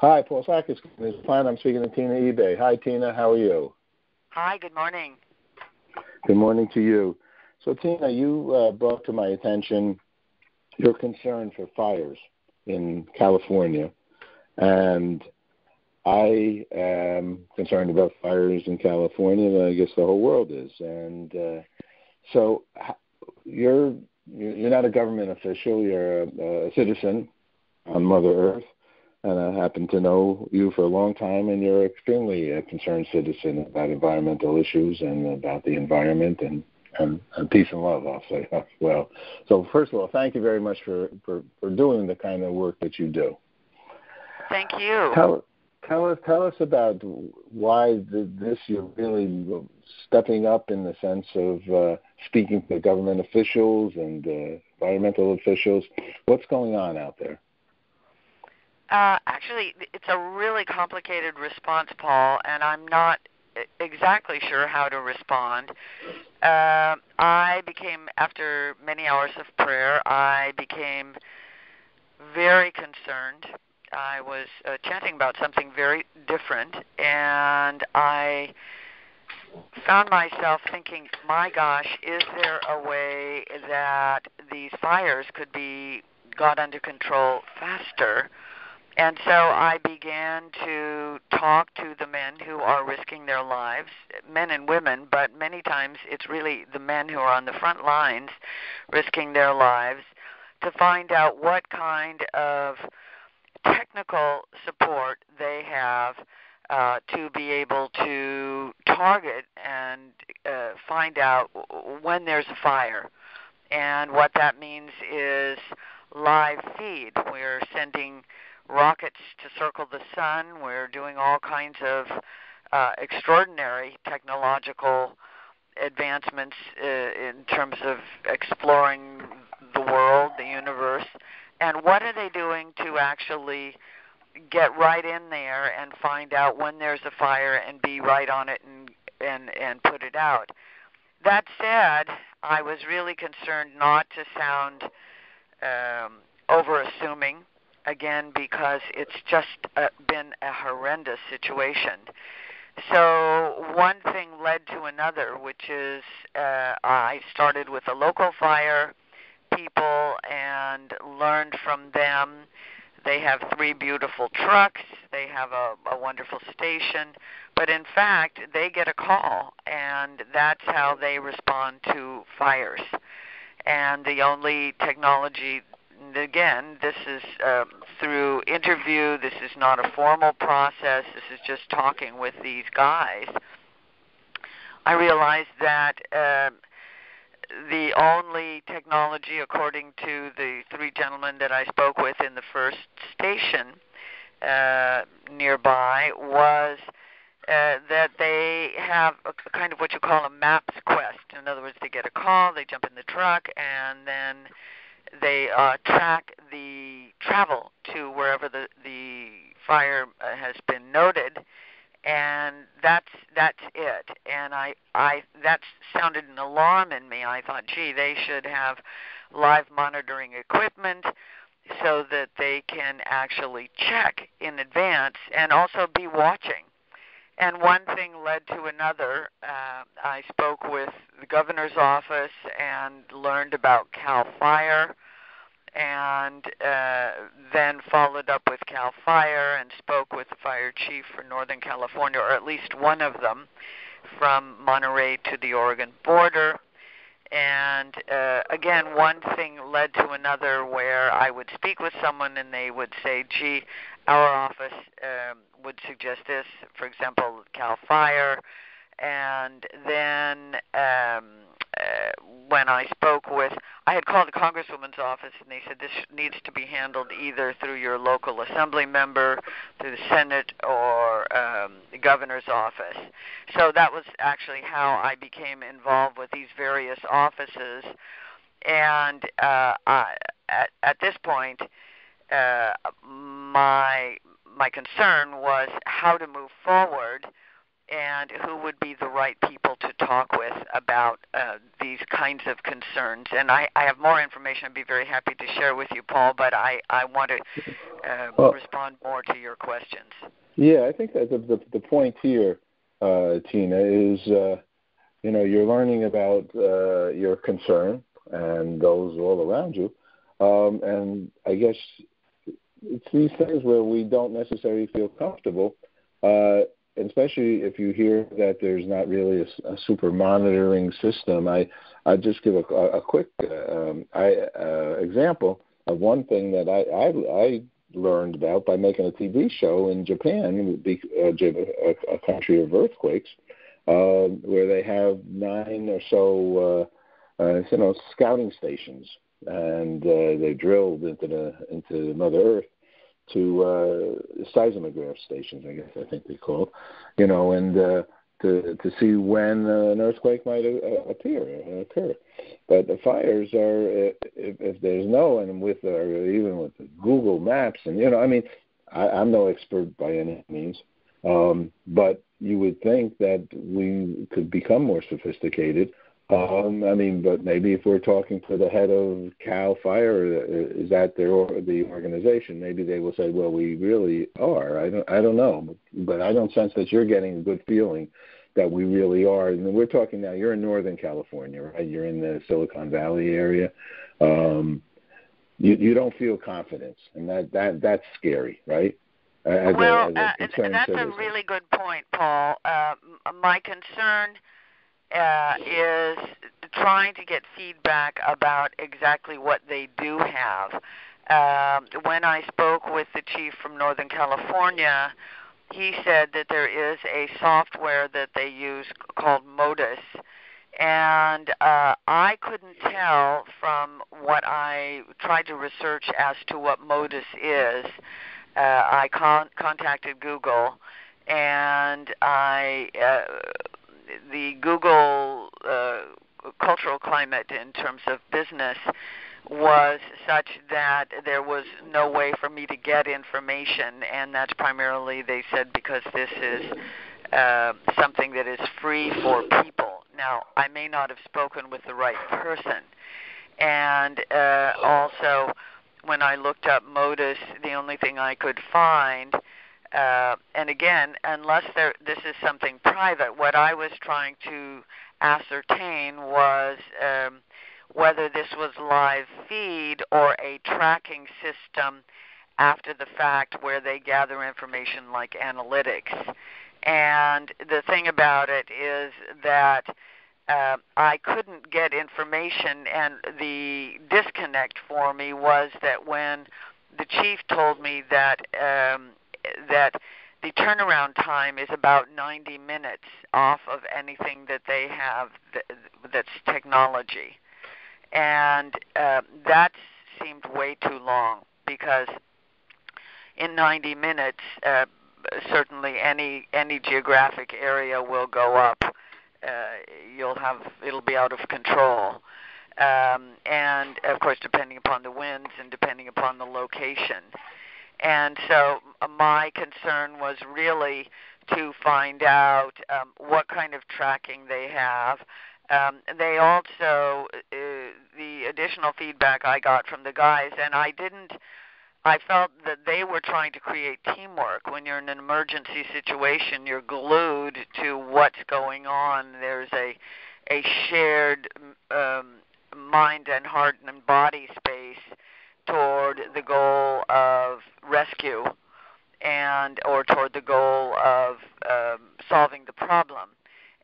Hi, Paul Sakis. It's fine. I'm speaking to Tina Ebey. Hi, Tina. How are you? Hi, good morning. Good morning to you. So, Tina, you brought to my attention your concern for fires in California. And I am concerned about fires in California, and I guess the whole world is. And so you're not a government official. You're a citizen on Mother Earth. And I happen to know you for a long time, and you're an extremely concerned citizen about environmental issues and about the environment and peace and love, I'll say as well. So first of all, thank you very much for doing the kind of work that you do. Thank you. Tell us about why you're really stepping up in the sense of speaking to government officials and environmental officials. What's going on out there? Actually, it's a really complicated response, Paul, and I'm not exactly sure how to respond. I became, after many hours of prayer, I became very concerned. I was chanting about something very different, and I found myself thinking, my gosh, is there a way that these fires could be got under control faster? And so I began to talk to the men who are risking their lives, men and women, but many times it's really the men who are on the front lines risking their lives, to find out what kind of technical support they have to be able to target and find out when there's a fire. And what that means is live feed. We're sending rockets to circle the sun. We're doing all kinds of extraordinary technological advancements in terms of exploring the world, the universe. And what are they doing to actually get right in there and find out when there's a fire and be right on it and put it out? That said, I was really concerned not to sound over-assuming, again, because it's just been a horrendous situation. So one thing led to another, which is I started with a local fire people and learned from them. They have 3 beautiful trucks. They have a wonderful station. But in fact, they get a call, and that's how they respond to fires. And the only technology, again, this is through interview. This is not a formal process. This is just talking with these guys. I realized that the only technology, according to the 3 gentlemen that I spoke with in the first station nearby, was that they have a kind of what you call a maps quest. In other words, they get a call, they jump in the truck, and then they track the travel to wherever the fire has been noted, and that's it. And I that sounded an alarm in me. I thought, gee, they should have live monitoring equipment so that they can actually check in advance and also be watching. And one thing led to another. I spoke with the governor's office and learned about CAL FIRE, and then followed up with CAL FIRE and spoke with the fire chief for Northern California, or at least one of them, from Monterey to the Oregon border. And again, one thing led to another, where I would speak with someone and they would say, gee, our office would suggest this, for example, CAL FIRE. And then when I spoke with, I had called the Congresswoman's office, and they said this needs to be handled either through your local assembly member, through the Senate, or the governor's office. So that was actually how I became involved with these various offices. And at this point, my concern was how to move forward and who would be the right people to talk with about these kinds of concerns. And I have more information I'd be very happy to share with you, Paul, but I want to respond more to your questions. Yeah, I think that the point here, Tina, is you're learning about your concern and those all around you, and I guess it's these things where we don't necessarily feel comfortable, especially if you hear that there's not really a super monitoring system. I just give a quick example of one thing that I learned about by making a TV show in Japan, a country of earthquakes, where they have 9 or so scouting stations, and they drilled into Mother Earth to seismograph stations, I think they call it, and to see when an earthquake might occur. But the fires are, if there's no, and even with the Google Maps, and I'm no expert by any means, but you would think that we could become more sophisticated. But maybe if we're talking to the head of Cal Fire, is that the organization? Maybe they will say, "Well, we really are." I don't know, but I don't sense that you're getting a good feeling that we really are. And we're talking now. You're in Northern California, right? You're in the Silicon Valley area. You don't feel confidence, and that's scary, right? That's a really good point, Paul. My concern is trying to get feedback about exactly what they do have. When I spoke with the chief from Northern California, he said that there is a software that they use called Modus, and I couldn't tell from what I tried to research as to what Modus is. I contacted Google, and the Google cultural climate in terms of business was such that there was no way for me to get information, and that's primarily, they said, because this is something that is free for people. Now, I may not have spoken with the right person, and also when I looked up Modus, the only thing I could find, and again, unless this is something private, what I was trying to ascertain was whether this was live feed or a tracking system after the fact where they gather information like analytics. And the thing about it is that I couldn't get information, and the disconnect for me was that when the chief told me that the turnaround time is about 90 minutes off of anything that they have that's technology. And that seemed way too long, because in 90 minutes, certainly any geographic area will go up. It'll be out of control. And of course, depending upon the winds and depending upon the location. And so my concern was really to find out what kind of tracking they have. They also, the additional feedback I got from the guys, and I felt that they were trying to create teamwork. When you're in an emergency situation, you're glued to what's going on. There's a shared mind and heart and body space toward the goal of rescue or toward the goal of solving the problem.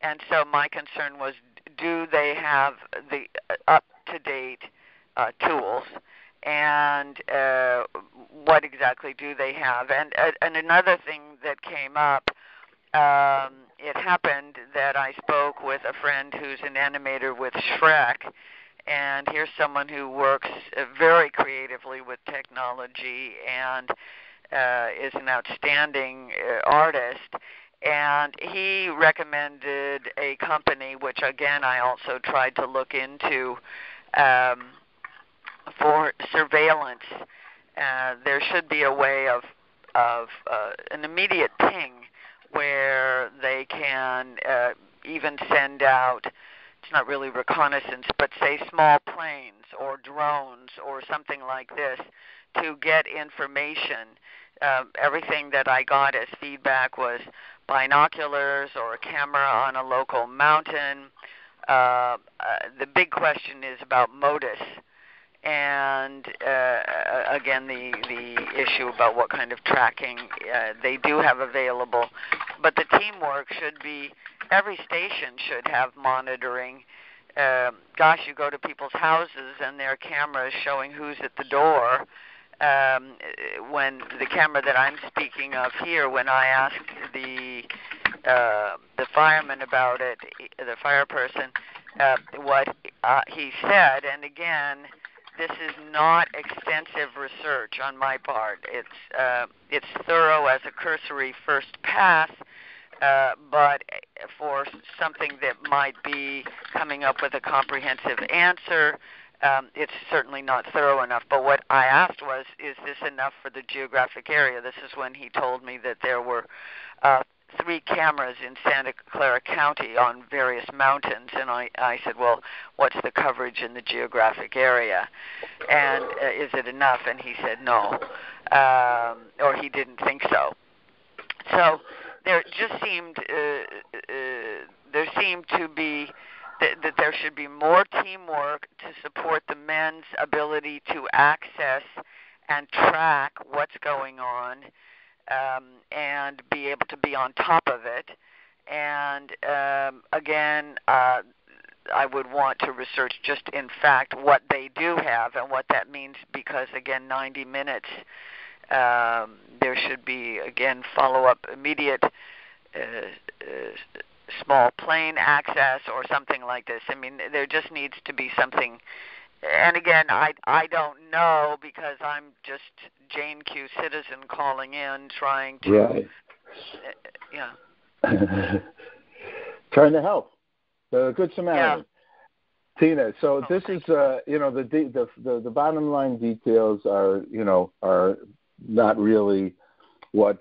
And so my concern was, do they have the up-to-date tools, and what exactly do they have? And another thing that came up, it happened that I spoke with a friend who's an animator with Shrek, and here's someone who works very creatively with technology and is an outstanding artist. And he recommended a company, which again I also tried to look into, for surveillance. There should be a way of an immediate ping where they can even send out it's not really reconnaissance, but say small planes or drones or something like this to get information. Everything that I got as feedback was binoculars or a camera on a local mountain. The big question is about modus, and again the issue about what kind of tracking they do have available. But the teamwork should be, every station should have monitoring. You go to people's houses and there are cameras showing who's at the door. When the camera that I'm speaking of here, when I asked the fireman about it, the fire person, what he said, and again, this is not extensive research on my part. It's thorough as a cursory first pass, but for something that might be coming up with a comprehensive answer, it's certainly not thorough enough. But what I asked was, is this enough for the geographic area? This is when he told me that there were 3 cameras in Santa Clara County on various mountains, and I said, well, what's the coverage in the geographic area, and is it enough? And he said no, or he didn't think so. So there just seemed to be that there should be more teamwork to support the men's ability to access and track what's going on, and be able to be on top of it. And again, I would want to research just in fact what they do have and what that means, because again, 90 minutes, there should be, again, follow-up immediate small plane access or something like this. I mean, there just needs to be something. And again, I don't know, because I'm just Jane Q. citizen calling in, trying to, right. Trying to help. The Good Samaritan. Yeah. Tina, so this is, the bottom line details are not really what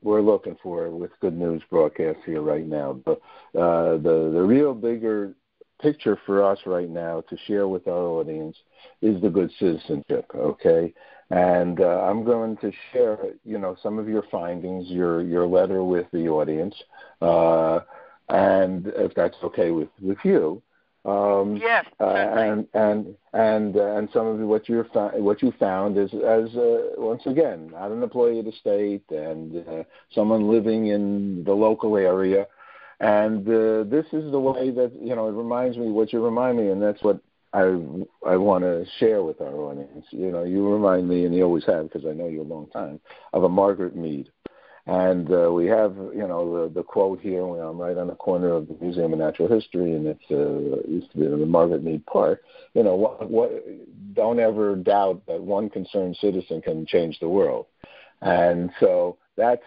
we're looking for with Good News Broadcast here right now. But the real bigger picture for us right now to share with our audience is the good citizenship, okay? And I'm going to share, some of your findings, your letter with the audience, and if that's okay with you. Yes, certainly. And some of what you found is, as once again, not an employee of the state and someone living in the local area. And this is the way that, it reminds me what you remind me, and that's what I want to share with our audience. You remind me, and you always have, because I know you a long time, of a Margaret Mead. And we have, the quote here. I'm right on the corner of the Museum of Natural History, and it used to be the Margaret Mead Park. Don't ever doubt that one concerned citizen can change the world. And so that's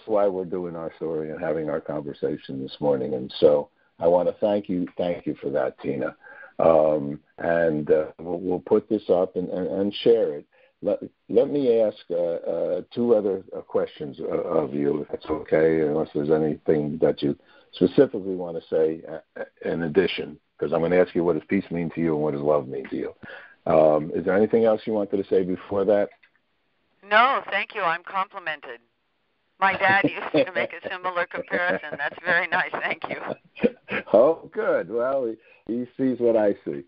why we're doing our story and having our conversation this morning. And so I want to thank you for that, Tina. And we'll put this up and share it. Let me ask 2 other questions of you, if that's okay, unless there's anything that you specifically want to say in addition, because I'm going to ask you, what does peace mean to you and what does love mean to you? Is there anything else you wanted to say before that? No, thank you. I'm complimented. My dad used to make a similar comparison. That's very nice. Thank you. Oh, good. Well, he sees what I see.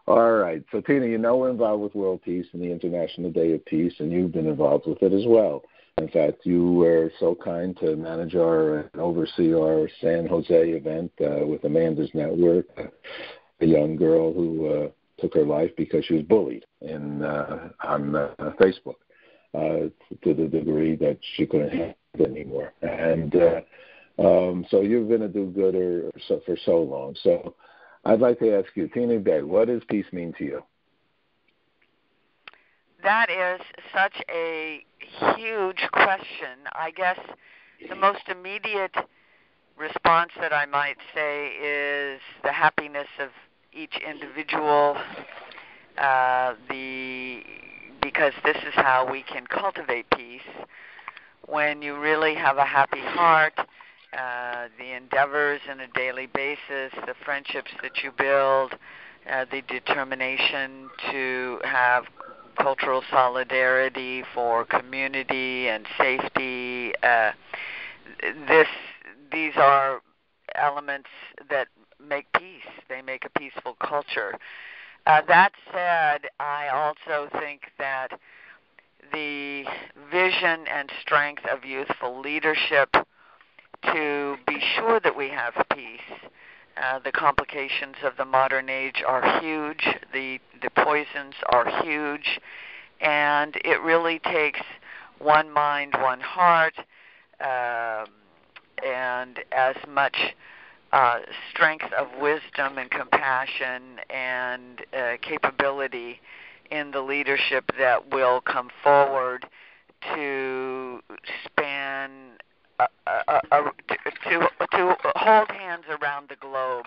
All right. So, Tina, we're involved with World Peace and the International Day of Peace, and you've been involved with it as well. In fact, you were so kind to manage and oversee our San Jose event with Amanda's Network, a young girl who took her life because she was bullied on Facebook to the degree that she couldn't handle it anymore. And so you've been a do-gooder for so long. So I'd like to ask you, Tina Ebey, what does peace mean to you? That is such a huge question. I guess the most immediate response that I might say is the happiness of each individual, because this is how we can cultivate peace. When you really have a happy heart the endeavors on a daily basis, the friendships that you build, the determination to have cultural solidarity for community and safety. These are elements that make peace. They make a peaceful culture. That said, I also think that the vision and strength of youthful leadership to be sure that we have peace. The complications of the modern age are huge. The poisons are huge. And it really takes one mind, one heart, and as much strength of wisdom and compassion and capability in the leadership that will come forward to span, to hold hands around the globe,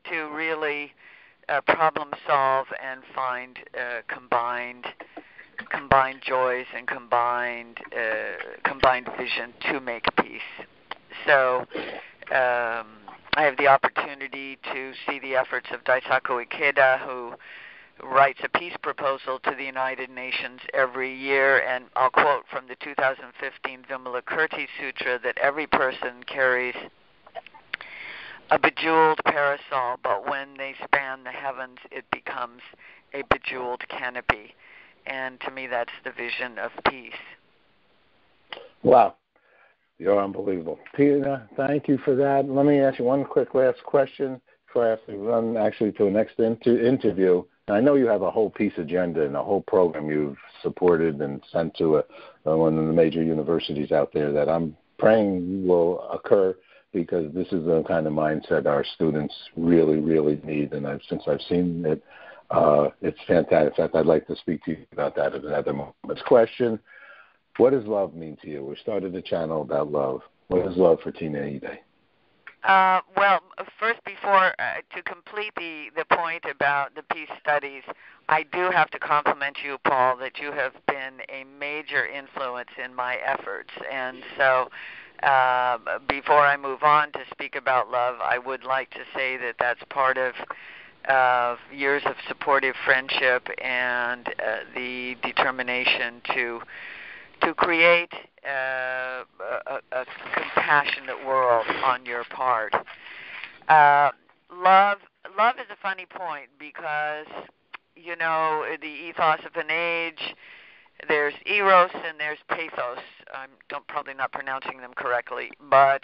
to really problem solve and find combined joys and combined vision to make peace. So I have the opportunity to see the efforts of Daisaku Ikeda, who writes a peace proposal to the United Nations every year, and I'll quote from the 2015 Vimalakirti Sutra that every person carries a bejeweled parasol, but when they span the heavens, it becomes a bejeweled canopy. And to me, that's the vision of peace. Wow. You're unbelievable. Tina, thank you for that. Let me ask you one quick last question before I have to run actually to the next interview. I know you have a whole peace agenda and a whole program you've supported and sent to one of the major universities out there that I'm praying will occur, because this is the kind of mindset our students really, really need. And since I've seen it, it's fantastic. In fact, I'd like to speak to you about that at another moment. Question: what does love mean to you? We started a channel about love. What is love for Tina Ebey? Well, first, before to complete the point about the peace studies, I do have to compliment you, Paul, that you have been a major influence in my efforts. And so before I move on to speak about love, I would like to say that that's part of years of supportive friendship and the determination to create a compassionate world on your part. Love is a funny point, because, you know, the ethos of an age, there's eros and there's pathos. I'm probably not pronouncing them correctly, but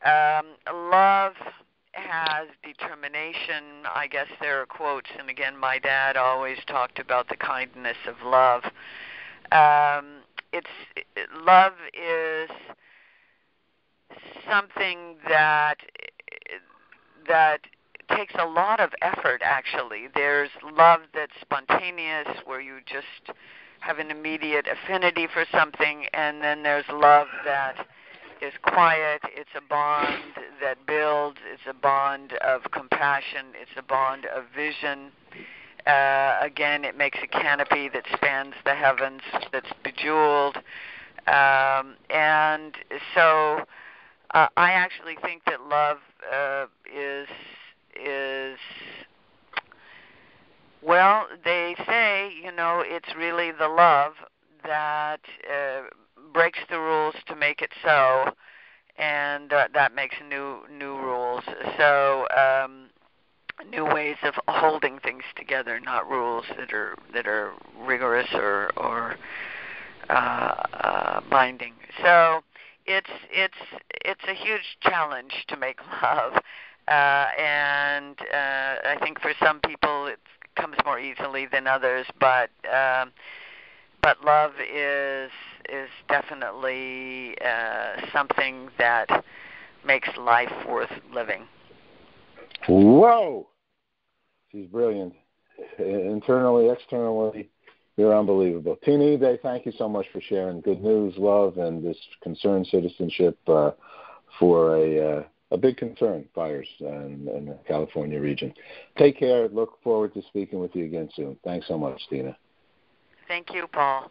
love has determination. I guess there are quotes, and again, my dad always talked about the kindness of love. Love is something that takes a lot of effort, actually. There's love that's spontaneous, where you just have an immediate affinity for something, and then there's love that is quiet. It's a bond that builds. It's a bond of compassion. It's a bond of vision. Again, it makes a canopy that spans the heavens, that's bejeweled. And so I actually think that love is, well, they say, you know, it's really the love that breaks the rules to make it so, and that makes new rules. So new ways of holding things together, not rules that are rigorous or binding. So it's a huge challenge to make love, and I think for some people it comes more easily than others. But love is definitely something that makes life worth living. Whoa! She's brilliant. Internally, externally, you're unbelievable. Tina Ebey, thank you so much for sharing good news, love, and this concerned citizenship for a big concern, fires in the California region. Take care. Look forward to speaking with you again soon. Thanks so much, Tina. Thank you, Paul.